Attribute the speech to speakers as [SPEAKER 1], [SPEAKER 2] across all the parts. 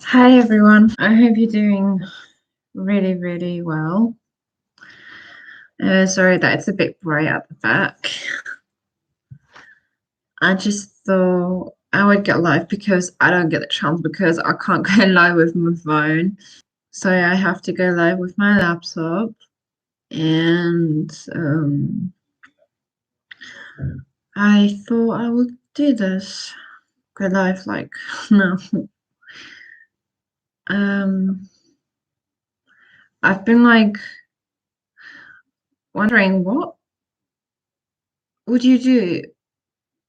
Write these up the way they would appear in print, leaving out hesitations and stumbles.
[SPEAKER 1] Hi everyone. I hope you're doing really, really well. Sorry that it's a bit bright at the back. I just thought I would get live because I don't get the chance because I can't go live with my phone. So I have to go live with my laptop. And I thought I would do this. Go live like no. Um I've been like wondering what would you do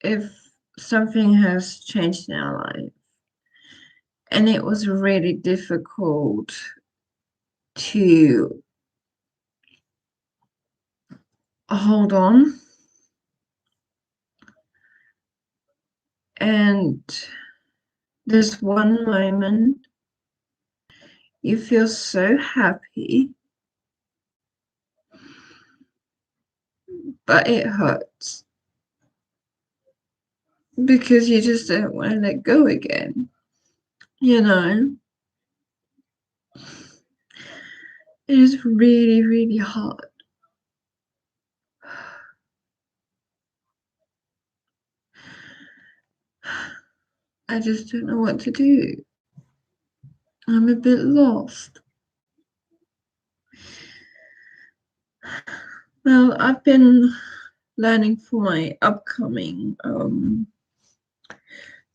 [SPEAKER 1] if something has changed in our life and it was really difficult to hold on and there's one moment you feel so happy but it hurts because you just don't want to let go again, you know. It is really, really hard. I just don't know what to do. I'm a bit lost. Well, I've been learning for my upcoming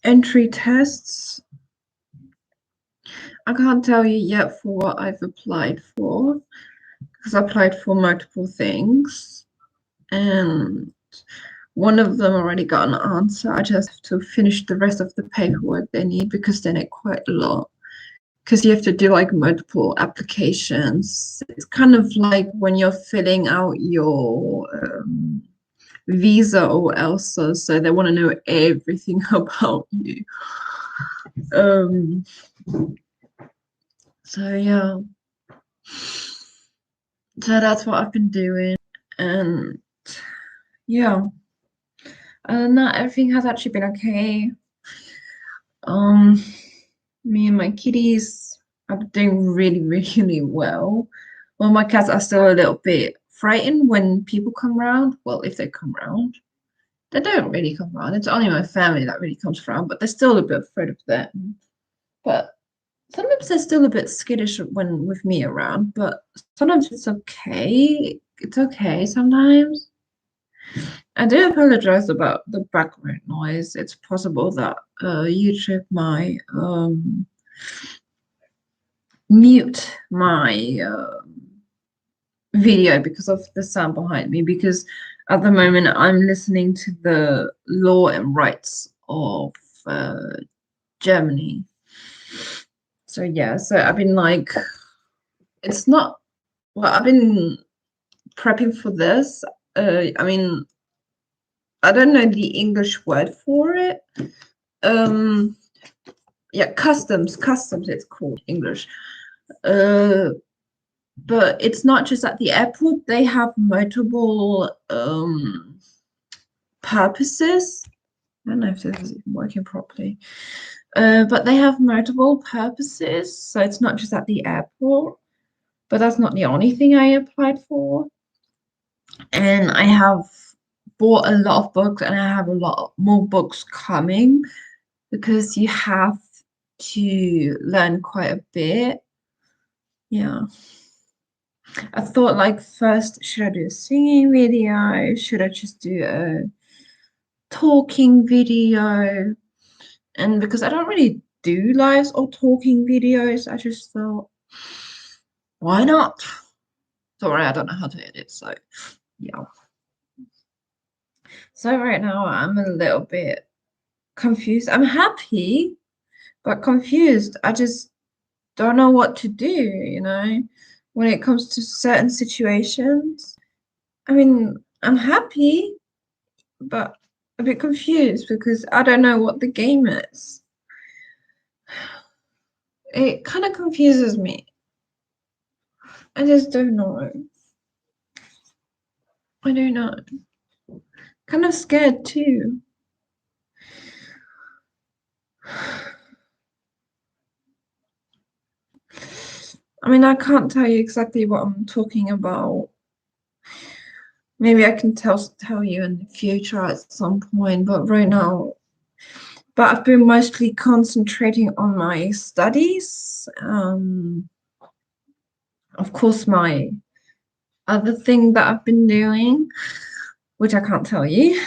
[SPEAKER 1] entry tests. I can't tell you yet for what I've applied for because I applied for multiple things and one of them already got an answer. I just have to finish the rest of the paperwork they need because they need quite a lot. Because you have to do like multiple applications. It's kind of like when you're filling out your visa or ELSA, so they want to know everything about you. Um, so yeah, so that's what I've been doing, and yeah, not everything has actually been okay. Um, Me and my kitties are doing really, really well. Well, my cats are still a little bit frightened when people come around. Well, if they come around, they don't really come around. It's only my family that really comes around, but they're still a bit afraid of them. But sometimes they're still a bit skittish when with me around, but sometimes it's okay. It's okay sometimes. I do apologize about the background noise. It's possible that YouTube might mute my video because of the sound behind me, because at the moment I'm listening to the law and rights of Germany. So yeah, so I've been like, it's not, well, I've been prepping for this. I mean, I don't know the English word for it. Um, yeah, customs, it's called English. Uh, but it's not just at the airport. They have multiple purposes. I don't know if this is even working properly. But they have multiple purposes. So it's not just at the airport. But that's not the only thing I applied for. And I have bought a lot of books and I have a lot more books coming because you have to learn quite a bit. Yeah. I thought like first, should I do a singing video? Should I just do a talking video? And because I don't really do lives or talking videos, I just thought, why not? Sorry, I don't know how to edit, so yeah. So right now I'm a little bit confused. I'm happy, but confused. I just don't know what to do, when it comes to certain situations. I mean, I'm happy, but a bit confused because I don't know what the game is. It kind of confuses me. I just don't know. I don't know. Kind of scared too. I mean, I can't tell you exactly what I'm talking about. Maybe I can tell you in the future at some point, but right now, but I've been mostly concentrating on my studies. Of course, my other thing that I've been doing, which I can't tell you,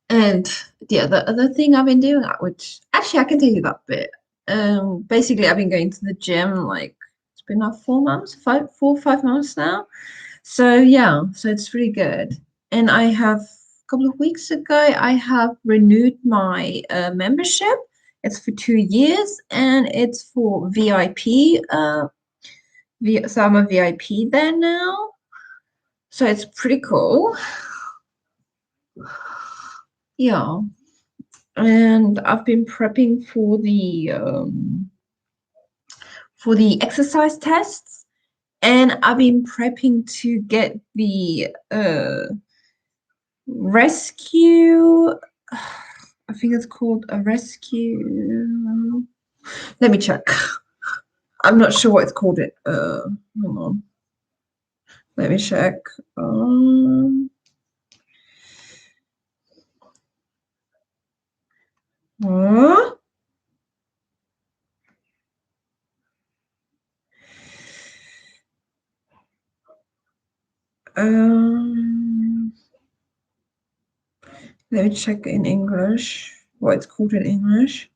[SPEAKER 1] and the other thing I've been doing, which actually I can tell you that bit. Basically, I've been going to the gym like it's been like 4 months, 5 months now. So yeah, so it's really good. And I have a couple of weeks ago, I have renewed my membership. It's for 2 years and it's for VIP. So I'm a VIP there now. So it's pretty cool. Yeah. And I've been prepping for the exercise tests, and I've been prepping to get the rescue. I think it's called a rescue. Let me check. I'm not sure what it's called. Hold on. Let me check. Um, uh, um, Let me check in English what it's called in English.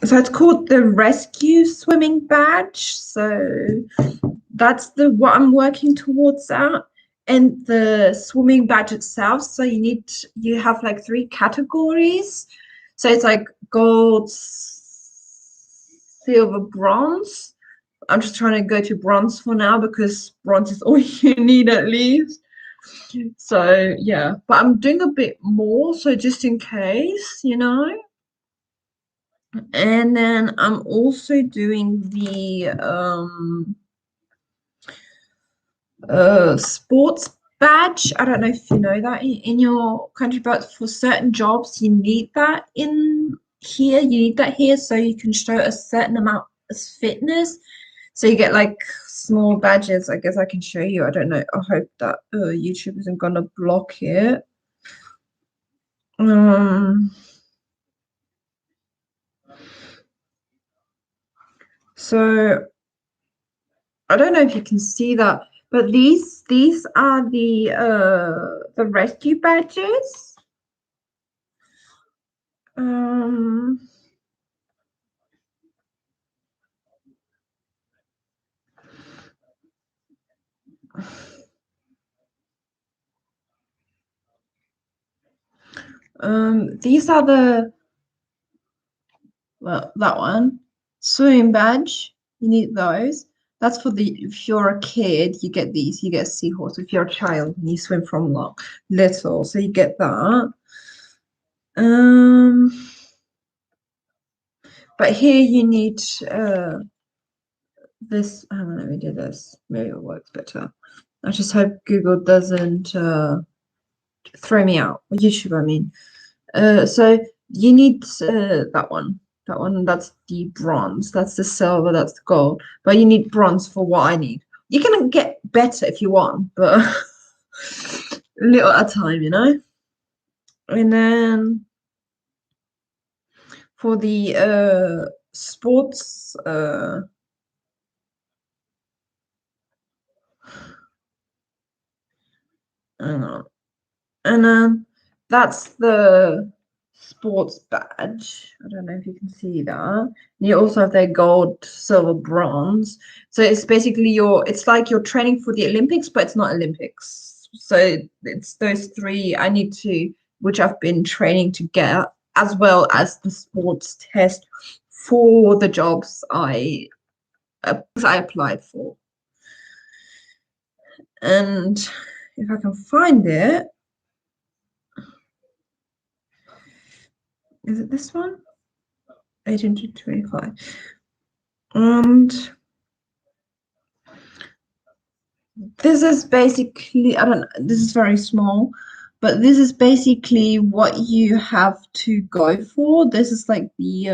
[SPEAKER 1] So it's called the Rescue Swimming Badge. So that's the what I'm working towards that. And the swimming badge itself. So you have like three categories. So it's like gold, silver, bronze. I'm just trying to go to bronze for now because bronze is all you need at least. So yeah, but I'm doing a bit more, so just in case, you know. And then I'm also doing the sports badge. I don't know if you know that in your country, but for certain jobs, you need that in here. You need that here so you can show a certain amount of fitness. So you get like small badges. I guess I can show you. I don't know. I hope that YouTube isn't gonna block it. Um, so I don't know if you can see that, but these are the rescue badges. Um, these are that one swimming badge. You need those. That's for the if you're a kid, you get these. You get a seahorse. If you're a child, you swim from little, so you get that. Um, but here you need this. Hang on, let me do this. Maybe it works better. I just hope Google doesn't throw me out. Or YouTube, I mean. So you need that one. That one, that's the bronze. That's the silver, that's the gold. But you need bronze for what I need. You can get better if you want, but little at a time, you know? And then for the sports, hang on. And that's the sports badge. I don't know if you can see that. And you also have their gold, silver, bronze. So it's basically it's like you're training for the Olympics, but it's not Olympics. So it's those three I need to, which I've been training to get, as well as the sports test for the jobs I applied for. And if I can find it, is it this one? 18 to 25. And this is basically, I don't know, this is very small. but this is basically what you have to go for. This is like the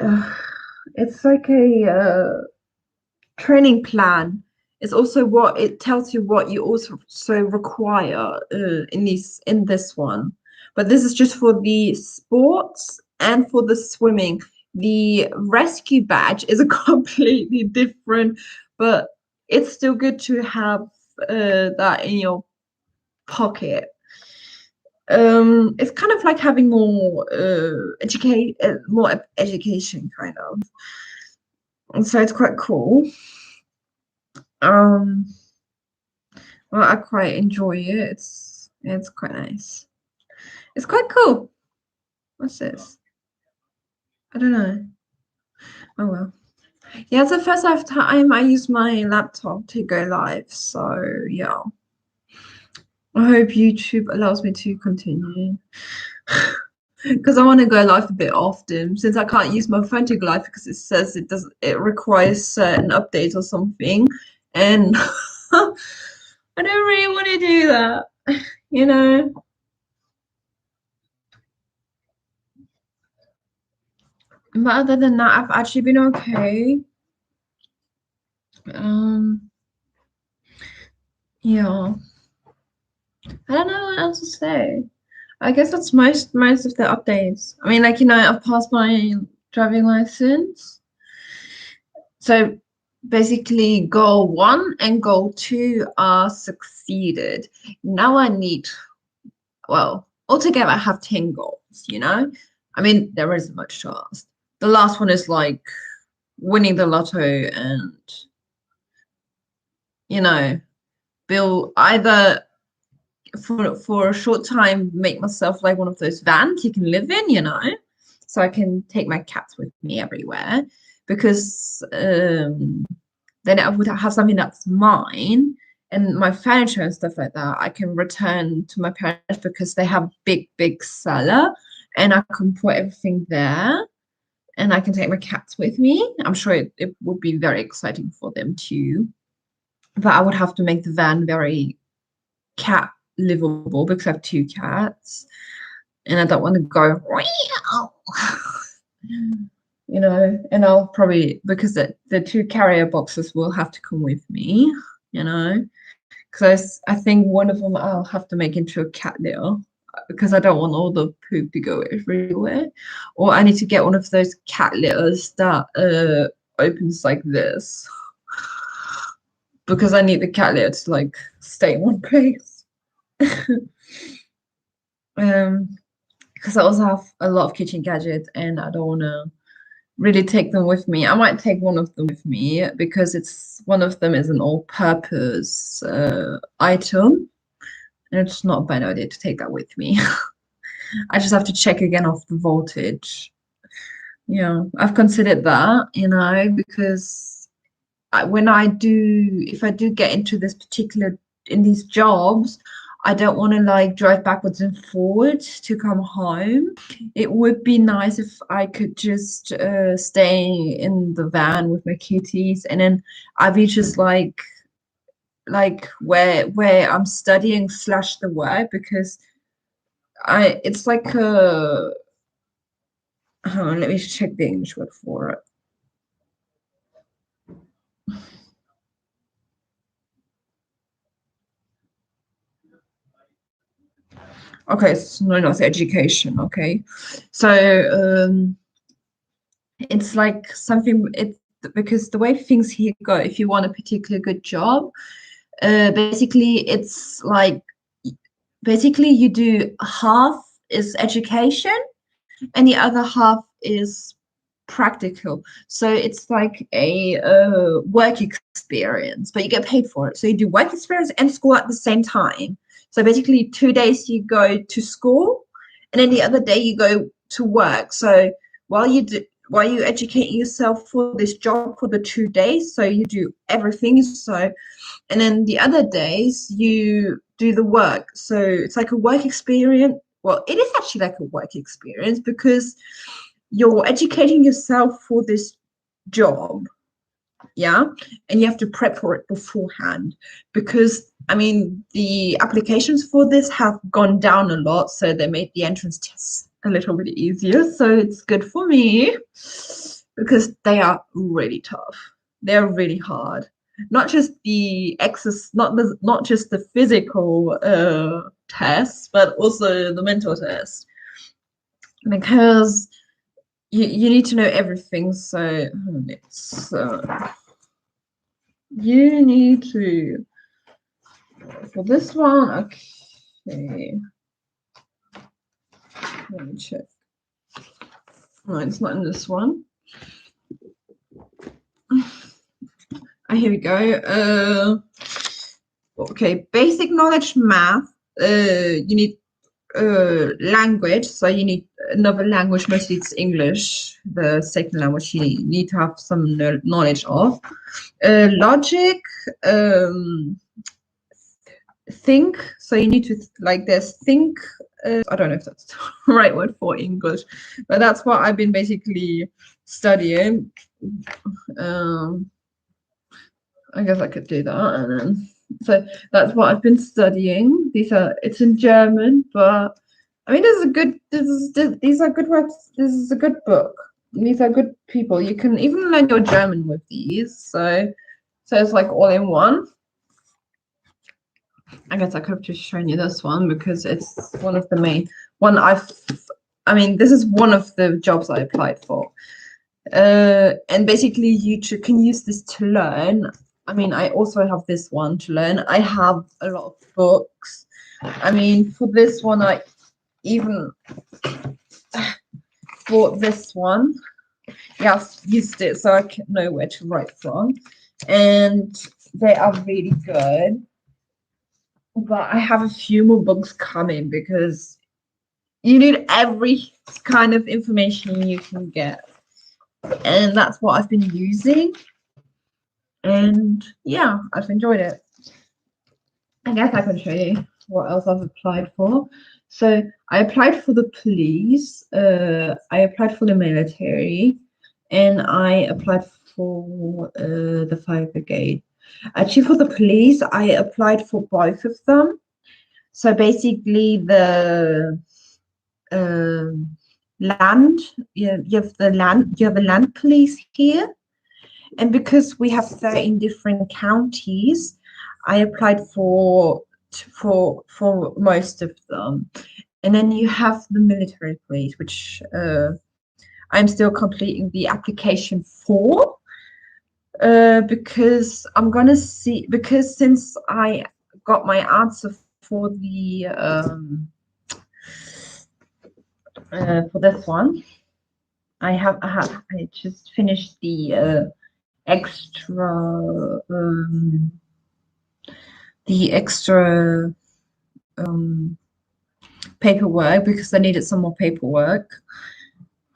[SPEAKER 1] uh, it's like a training plan. It's also what it tells you what you also require in this one. But this is just for the sports and for the swimming. The rescue badge is a completely different, but it's still good to have that in your pocket. It's kind of like having more education kind of. And so it's quite cool. Um, well, I quite enjoy it. It's quite nice. It's quite cool. What's this? I don't know. Oh well. Yeah, it's the first time I use my laptop to go live. So yeah, I hope YouTube allows me to continue because I want to go live a bit often. Since I can't use my phone to go live because it says it requires certain updates or something, and I don't really want to do that. You know. But other than that, I've actually been okay. Um, yeah, I don't know what else to say. I guess that's most of the updates. I mean, like I've passed my driving license. So basically, goal one and goal two are succeeded. Now I need, well, altogether I have 10 goals. I mean, there isn't much to ask. The last one is like winning the lotto and, you know, build either for a short time make myself like one of those vans you can live in, so I can take my cats with me everywhere because then I would have something that's mine and my furniture and stuff like that I can return to my parents because they have big cellar and I can put everything there and I can take my cats with me. I'm sure it would be very exciting for them too, but I would have to make the van very cat livable because I have two cats and I don't want to go, and I'll probably, because the two carrier boxes will have to come with me, you know, because I think one of them I'll have to make into a cat litter because I don't want all the poop to go everywhere. Or I need to get one of those cat litters that opens like this because I need the cat litter to like stay in one place. Um, because I also have a lot of kitchen gadgets and I don't want to really take them with me. I might take one of them with me because one of them is an all-purpose item, and it's not a bad idea to take that with me. I just have to check again off the voltage. Yeah, I've considered that, because if I do get into in these jobs, I don't want to like drive backwards and forwards to come home. It would be nice if I could just stay in the van with my kitties and then I'd be just like where I'm studying slash the work because it's like a hold on, let me check the English word for it. Okay, no, it's education. Okay, so it's like something. It's because the way things here go, if you want a particular good job, basically it's like basically you do half is education and the other half is practical. So it's like a work experience, but you get paid for it. So you do work experience and school at the same time. So basically, 2 days you go to school, and then the other day you go to work. So while you educate yourself for this job for the 2 days, so you do everything. So and then the other days you do the work. So it's like a work experience. Well, it is actually like a work experience because you're educating yourself for this job. yeah, and you have to prep for it beforehand because I mean the applications for this have gone down a lot, so they made the entrance tests a little bit easier. So it's good for me because they are really tough. They're really hard. Not just the exercise, not just the physical tests, but also the mental test because you need to know everything. So it's you need to for this one. Okay, let me check. No, it's not in this one. Here we go. Okay, basic knowledge math. You need language, so you need another language. Mostly it's English, the second language you need to have some knowledge of. Logic, think, so you need to like there's think. I don't know if that's the right word for English, but that's what I've been basically studying. I guess I could do that, and then so that's what I've been studying. It's in German, but I mean, these are good works. This is a good book. These are good people. You can even learn your German with these. So it's like all in one. I guess I could have just shown you this one because it's one of the main one I mean, this is one of the jobs I applied for. And basically you can use this to learn. I mean, I also have this one to learn. I have a lot of books. I mean, for this one, I even bought this one. Yes, used it so I can know where to write from. And they are really good. But I have a few more books coming because you need every kind of information you can get. And that's what I've been using. And yeah, I've enjoyed it. I guess I can show you what else I've applied for. So I applied for the police, I applied for the military, and I applied for the fire brigade. Actually, for the police, I applied for both of them. So basically, the land, you have the land, you have a land police here. And because we have 13 different counties, I applied for most of them. And then you have the military police, which I'm still completing the application for. Because I'm gonna see, because since I got my answer for the for this one, I just finished extra um, the extra paperwork because I needed some more paperwork.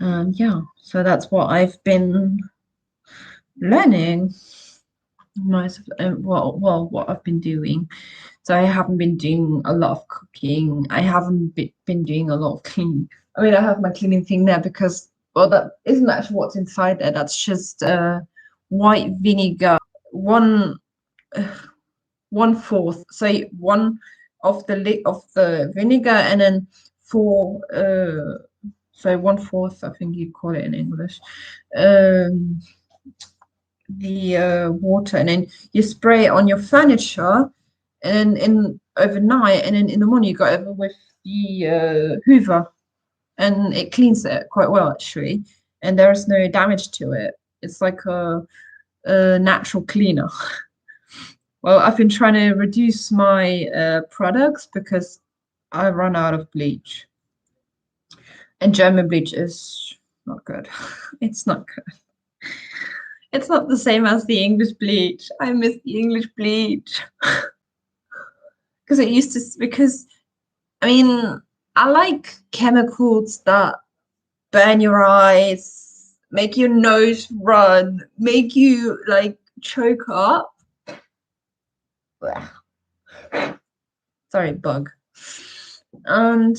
[SPEAKER 1] Yeah, so that's what I've been learning. Nice. What I've been doing. So I haven't been doing a lot of cooking. I haven't been doing a lot of cleaning. I mean, I have my cleaning thing there because, well, that isn't actually what's inside there. That's just white vinegar, one uh, 1/4. So one of the vinegar, and then four. So 1/4. I think you call it in English. Um, the water, and then you spray it on your furniture, and in overnight, and then in the morning you go over with the Hoover, and it cleans it quite well actually, and there is no damage to it. It's like a natural cleaner. Well, I've been trying to reduce my products because I run out of bleach, and German bleach is not good. It's not good. It's not the same as the English bleach. I miss the English bleach. Because it used to, because I mean, I like chemicals that burn your eyes, make your nose run, make you like choke up. Sorry, bug. And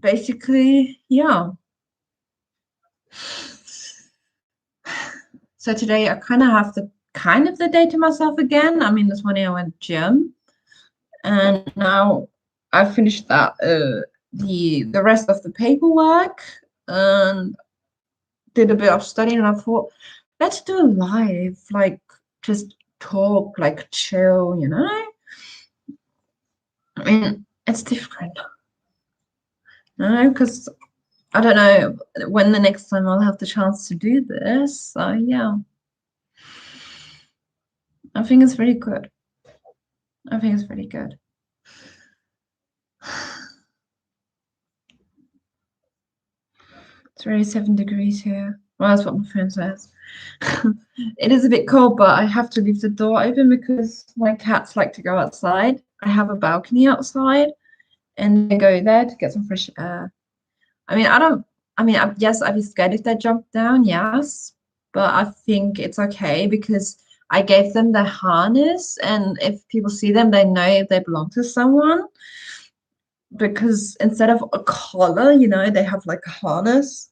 [SPEAKER 1] basically, yeah. So today I kind of have to kind of the day to myself again. I mean, this morning I went gym, and now I finished that the rest of the paperwork and did a bit of studying, and I thought, let's do a live, like just talk, like chill, you know? I mean, it's different, you know, because I don't know when the next time I'll have the chance to do this. So yeah, I think it's very good. I think it's really good. It's really 7 degrees here. Well, that's what my phone says. It is a bit cold, but I have to leave the door open because my cats like to go outside. I have a balcony outside, and they go there to get some fresh air. I mean, I don't, I mean, yes, I'd be scared if they jump down, yes, but I think it's okay because I gave them the harness, and if people see them, they know they belong to someone. Because instead of a collar, you know, they have like a harness.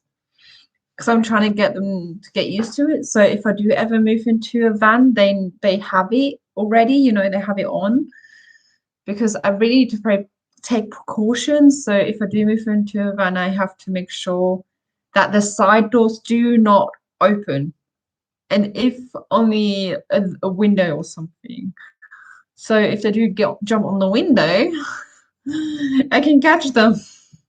[SPEAKER 1] Because I'm trying to get them to get used to it. So if I do ever move into a van, they have it already, you know, they have it on. Because I really need to take precautions. So if I do move into a van, I have to make sure that the side doors do not open. And if only a window or something. So if they do jump on the window, I can catch them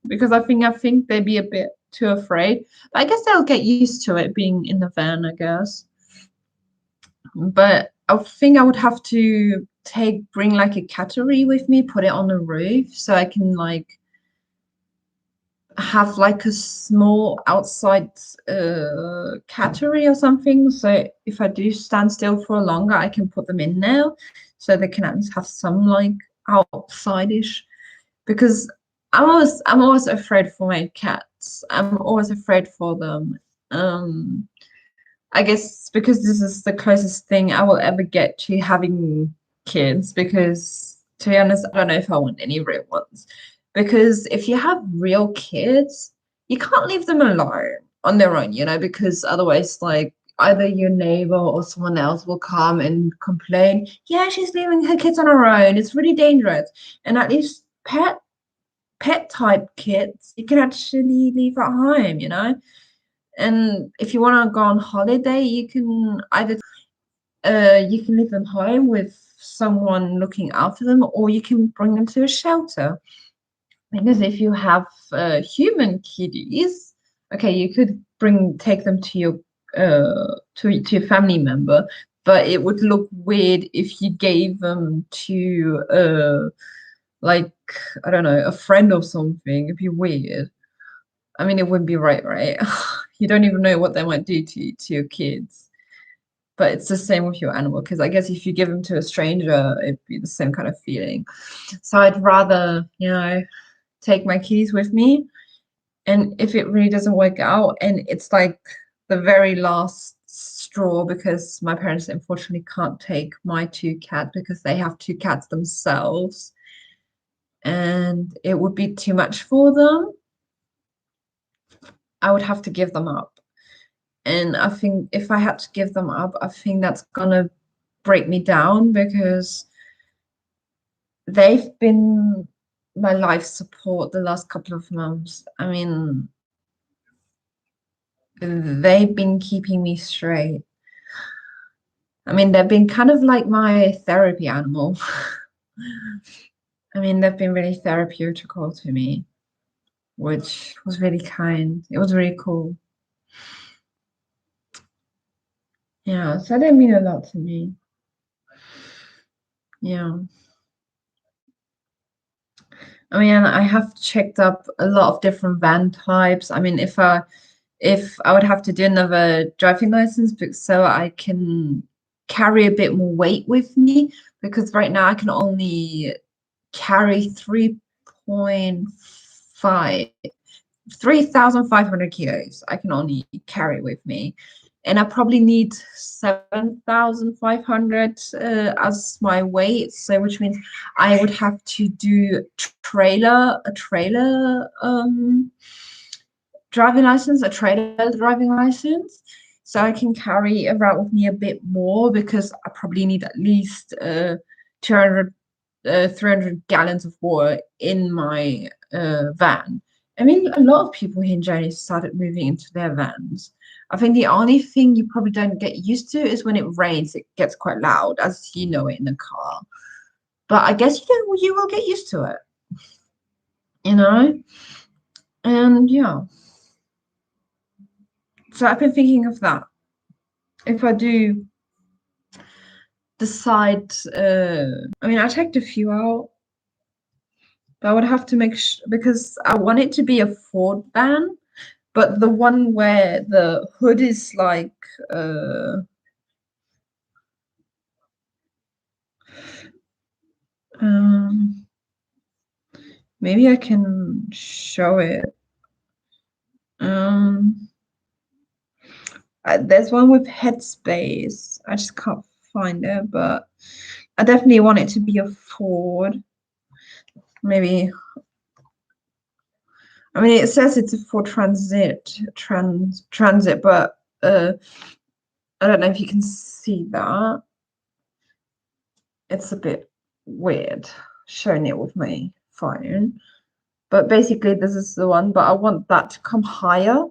[SPEAKER 1] because I think they'd be a bit too afraid. But I guess they'll get used to it being in the van, I guess. But I think I would have to bring like a cattery with me, put it on the roof so I can like have like a small outside cattery or something. So if I do stand still for longer, I can put them in there so they can at least have some like outside-ish. Because I'm always afraid for my cats. I'm always afraid for them. I guess because this is the closest thing I will ever get to having kids, because to be honest, I don't know if I want any real ones. Because if you have real kids, you can't leave them alone on their own, you know, because otherwise, like, either your neighbor or someone else will come and complain, yeah, she's leaving her kids on her own. It's really dangerous. And at least pet type kids, you can actually leave at home, you know. And if you want to go on holiday, you can either you can leave them home with someone looking after them, or you can bring them to a shelter. Because if you have human kitties, okay, you could take them to your to your family member, but it would look weird if you gave them to like, I don't know, a friend or something. It'd be weird. I mean, it wouldn't be right, right? You don't even know what they might do to your kids. But it's the same with your animal, because I guess if you give them to a stranger, it'd be the same kind of feeling. So I'd rather, you know, take my keys with me. And if it really doesn't work out, and it's like the very last straw, because my parents unfortunately can't take my two cats because they have two cats themselves, and it would be too much for them, I would have to give them up. And I think if I had to give them up, I think that's gonna break me down, because they've been my life support the last couple of months. I mean, they've been keeping me straight. I mean, they've been kind of like my therapy animal. I mean, they've been really therapeutical to me, which was really kind. It was really cool. Yeah, so they mean a lot to me. Yeah. I mean, I have checked up a lot of different van types. I mean, if I would have to do another driving license, so I can carry a bit more weight with me, because right now I can only carry 3,500 kilos. I can only carry with me, and I probably need 7,500 as my weight. So which means I would have to do a trailer driving license, a trailer driving license. so I can carry around with me a bit more because I probably need at least 200 300 gallons of water in my van. I mean, a lot of people here in Germany started moving into their vans. I think the only thing you probably don't get used to is when it rains, it gets quite loud, as you know it in the car. But I guess you will get used to it, you know? And yeah. So I've been thinking of that. If I do decide, I mean, I checked a few out, but I would have to make sure because I want it to be a Ford van, but the one where the hood is like, uh, um, maybe I can show it. Um, there's one with headspace. I just can't find it, but I definitely want it to be a Ford. Maybe. I mean, it says it's a Ford Transit, but I don't know if you can see that. It's a bit weird showing it with my phone. But basically, this is the one, but I want that to come higher.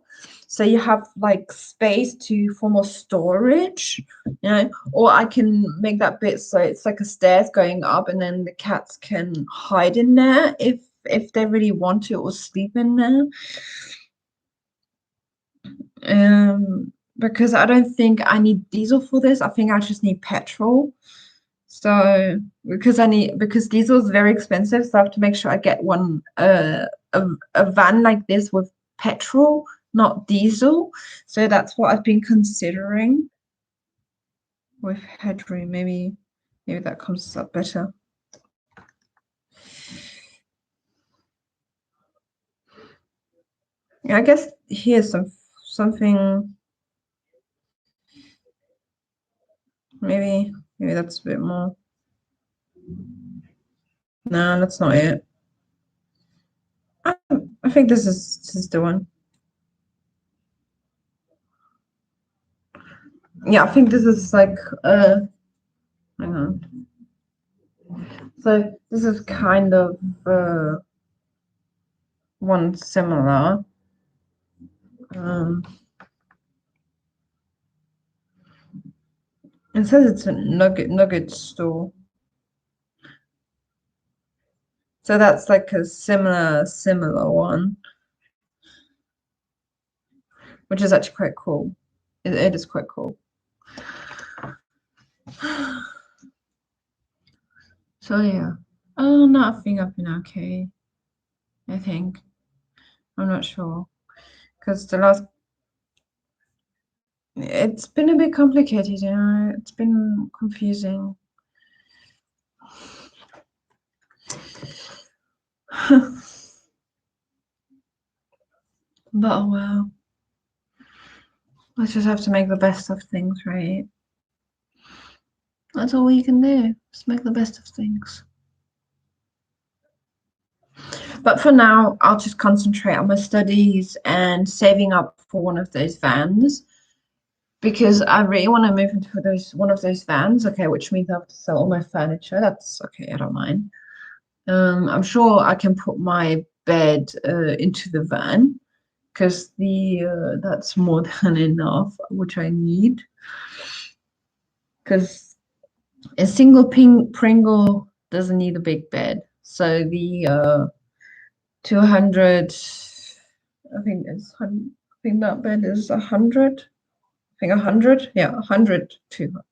[SPEAKER 1] So you have like space for more storage, you know, or I can make that bit so it's like a stairs going up and then the cats can hide in there if they really want to or sleep in there. Because I don't think I need diesel for this. I think I just need petrol. So because diesel is very expensive, so I have to make sure I get one a van like this with petrol, not diesel. So that's what I've been considering with headroom. Maybe that comes up better. Yeah, I guess here's something. Maybe that's a bit more. No, that's not it. I think this is the one. Yeah, I think this is like hang on. So this is kind of one similar. Um, it says it's a nugget store. So that's like a similar one, which is actually quite cool. It is quite cool. So yeah. Oh no, I think I've been okay. I think. I'm not sure. Because it's been a bit complicated, you know. It's been confusing. But oh well. Let's just have to make the best of things, right? That's all we can do. Just make the best of things. But for now, I'll just concentrate on my studies and saving up for one of those vans because I really want to move into one of those vans. Okay, which means I have to sell all my furniture. That's okay. I don't mind. I'm sure I can put my bed into the van because the that's more than enough, which I need. Because a single Pringle doesn't need a big bed. So the 200, I think that bed is 100. I think 100, yeah, 100, 200,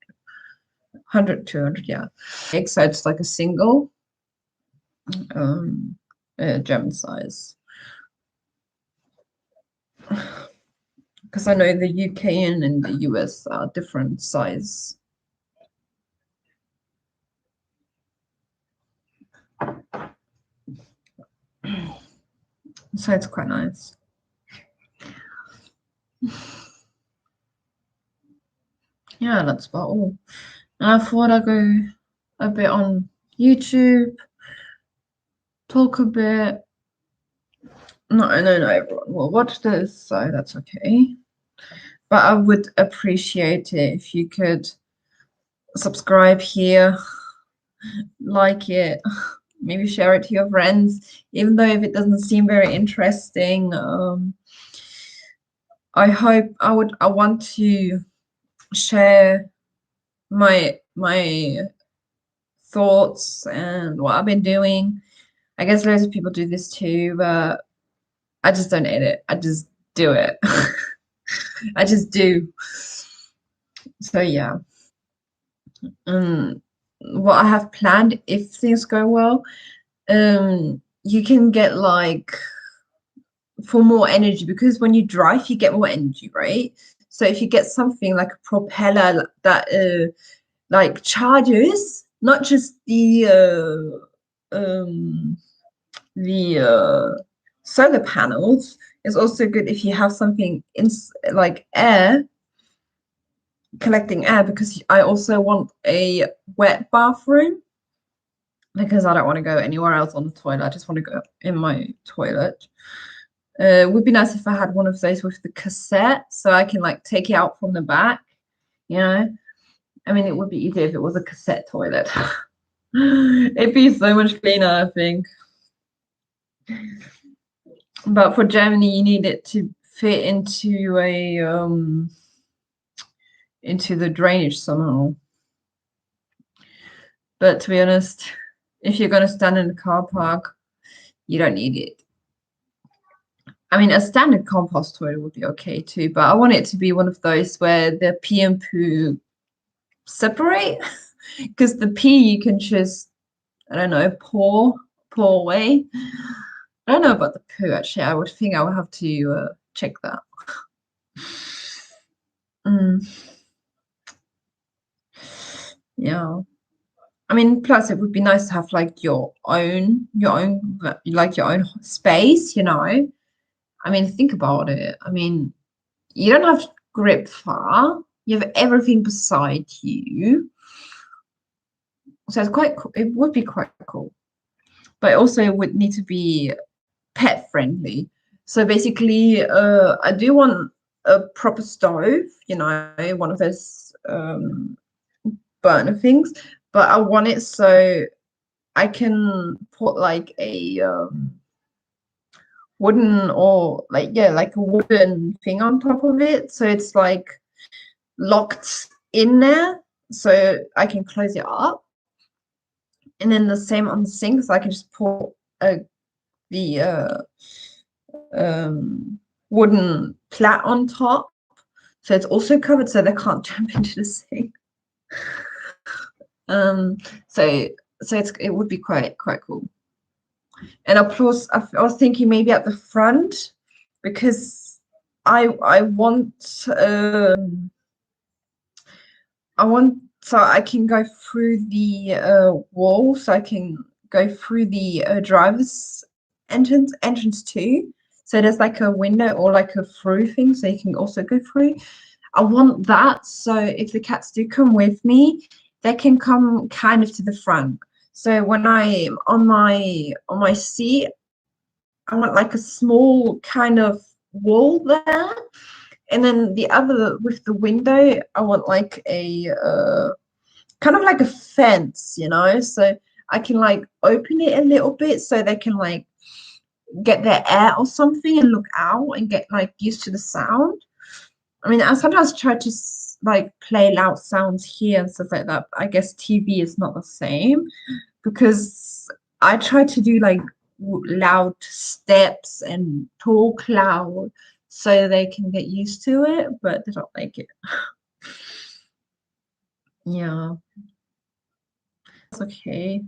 [SPEAKER 1] 100, 200, yeah. So it's like a single um, German size. Because I know the UK and the US are different size. So it's quite nice. Yeah, that's about all. And I thought I'd go a bit on YouTube, talk a bit. No, everyone will watch this, so that's okay. but I would appreciate it if you could subscribe here, like it, maybe share it to your friends, even though if it doesn't seem very interesting. I want to share my thoughts and what I've been doing. I guess loads of people do this too, but I just don't edit. I just do it. I just do. So yeah. What I have planned, if things go well, you can get like for more energy, because when you drive you get more energy, right? So if you get something like a propeller that like charges not just the solar panels, it's also good if you have something in like air, collecting air, because I also want a wet bathroom, because I don't want to go anywhere else on the toilet. I just want to go in my toilet. It would be nice if I had one of those with the cassette, so I can like take it out from the back, you know. I mean, it would be easier if it was a cassette toilet. It'd be so much cleaner, I think. But for Germany, you need it to fit into the drainage somehow. But to be honest, if you're going to stand in the car park, you don't need it. I mean, a standard compost toilet would be okay too, but I want it to be one of those where the pee and poo separate, because the pee you can just, I don't know, pour away. I don't know about the poo actually. I would think I would have to check that. Mm, yeah. I mean, plus it would be nice to have like your own space, you know. I mean, think about it. I mean, you don't have to grip far. You have everything beside you. So it's quite cool. It would be quite cool. But also it would need to be pet friendly. So basically, I do want a proper stove, you know, one of those burner things, but I want it so I can put like a wooden, or like, yeah, like a wooden thing on top of it, so it's like locked in there, so I can close it up. And then the same on the sink, so I can just put the wooden plat on top, so it's also covered so they can't jump into the sink. um so it would be quite cool. And of course, I was thinking maybe at the front, because I want so I can go through the wall, so I can go through the driver's entrance too. So there's like a window or like a through thing, so you can also go through. I want that, so if the cats do come with me, they can come kind of to the front. So when I'm on my seat, I want like a small kind of wall there, and then the other with the window, I want like a kind of like a fence, you know, so I can like open it a little bit so they can like get their air or something and look out and get like used to the sound. I mean, I sometimes try to like play loud sounds here and stuff like that. But I guess TV is not the same, because I try to do like loud steps and talk loud so they can get used to it, but they don't like it. Yeah, it's okay.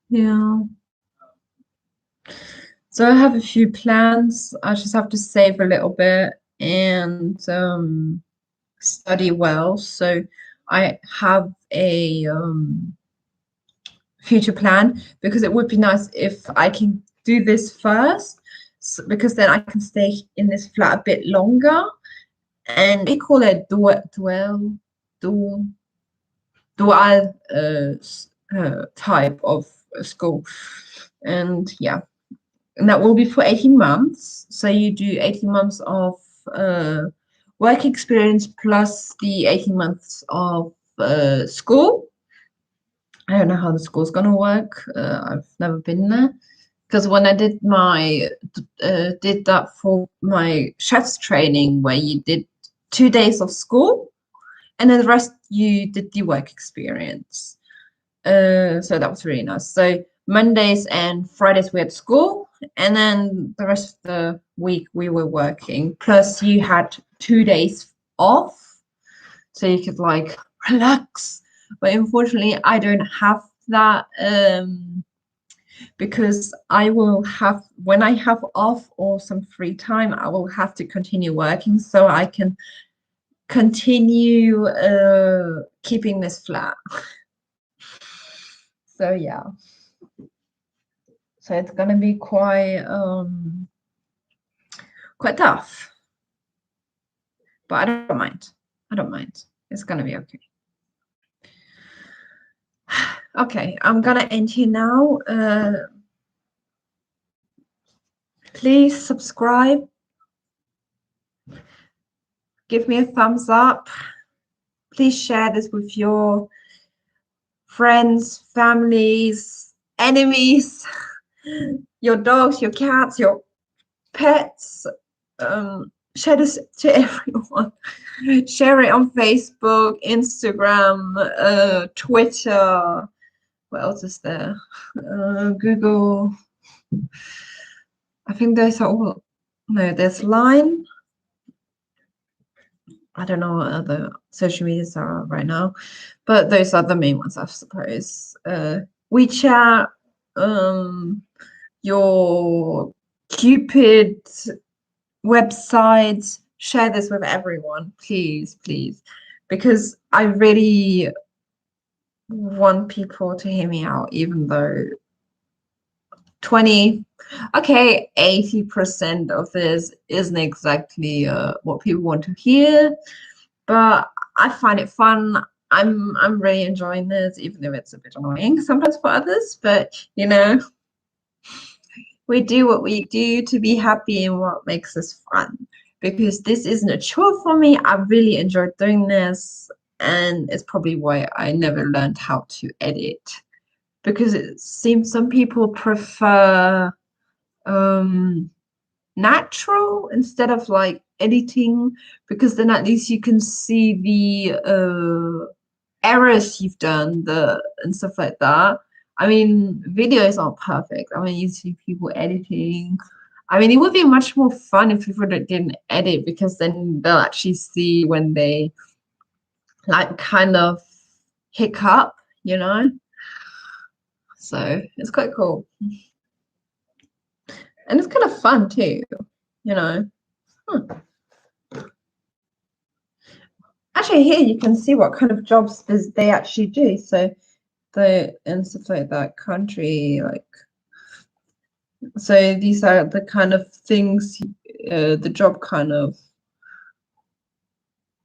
[SPEAKER 1] Yeah. So I have a few plans. I just have to save a little bit and study well. So I have a future plan, because it would be nice if I can do this first, because then I can stay in this flat a bit longer, and we call it dual type of school. And yeah, and that will be for 18 months. So you do 18 months of work experience plus the 18 months of school. I don't know how the school's gonna work. I've never been there because when I did did that for my chef's training, where you did 2 days of school and then the rest you did the work experience. So that was really nice. So Mondays and Fridays we had school, and then the rest of the week we were working. Plus you had 2 days off, so you could like relax. But unfortunately, I don't have that because I will have when I have off or some free time, I will have to continue working so I can continue keeping this flat. So yeah. So it's gonna be quite tough. But I don't mind. I don't mind. It's gonna be okay. Okay, I'm gonna end here now. Please subscribe. Give me a thumbs up. Please share this with your friends, families, enemies, your dogs, your cats, your pets. Share this to everyone. Share it on Facebook, Instagram, Twitter. What else is there? Google. I think those are all. No, there's Line. I don't know what other social medias are right now, but those are the main ones, I suppose. WeChat, your Cupid websites. Share this with everyone, please, please, because I really want people to hear me out, even though 80% of this isn't exactly what people want to hear, but I find it fun. I'm really enjoying this, even though it's a bit annoying sometimes for others, but you know, we do what we do to be happy and what makes us fun, because this isn't a chore for me. I really enjoyed doing this, and it's probably why I never learned how to edit, because it seems some people prefer natural instead of like editing, because then at least you can see the errors you've done and stuff like that. I mean, videos aren't perfect. I mean, you see people editing. I mean, it would be much more fun if people didn't edit, because then they'll actually see when they like kind of hiccup, you know? So it's quite cool. And it's kind of fun too, you know? Actually, here you can see what kind of jobs they actually do. So and stuff like that, country, like, so these are the kind of things the job kind of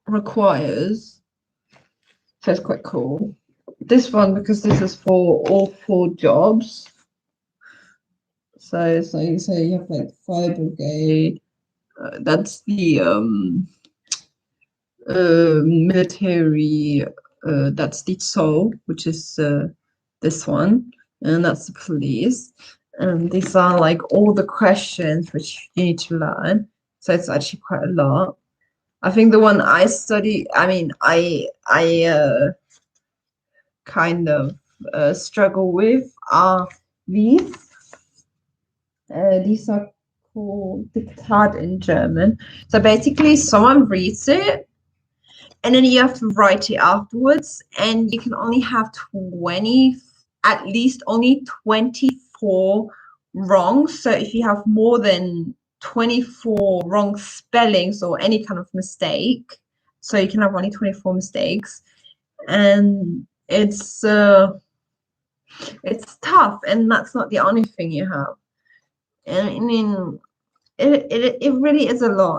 [SPEAKER 1] requires. So it's quite cool. This one, because this is for all 4 jobs. So you have like fire brigade. That's the military. That's the SOL, which is this one, and that's the police. And these are like all the questions which you need to learn. So it's actually quite a lot. I think the one I study, I mean, I kind of struggle with are these. These are called Diktat in German. So basically, someone reads it, and then you have to write it afterwards, and you can only have at least only 24 wrong. So if you have more than 24 wrong spellings or any kind of mistake, so you can have only 24 mistakes, and it's tough, and that's not the only thing you have. And I mean, it really is a lot.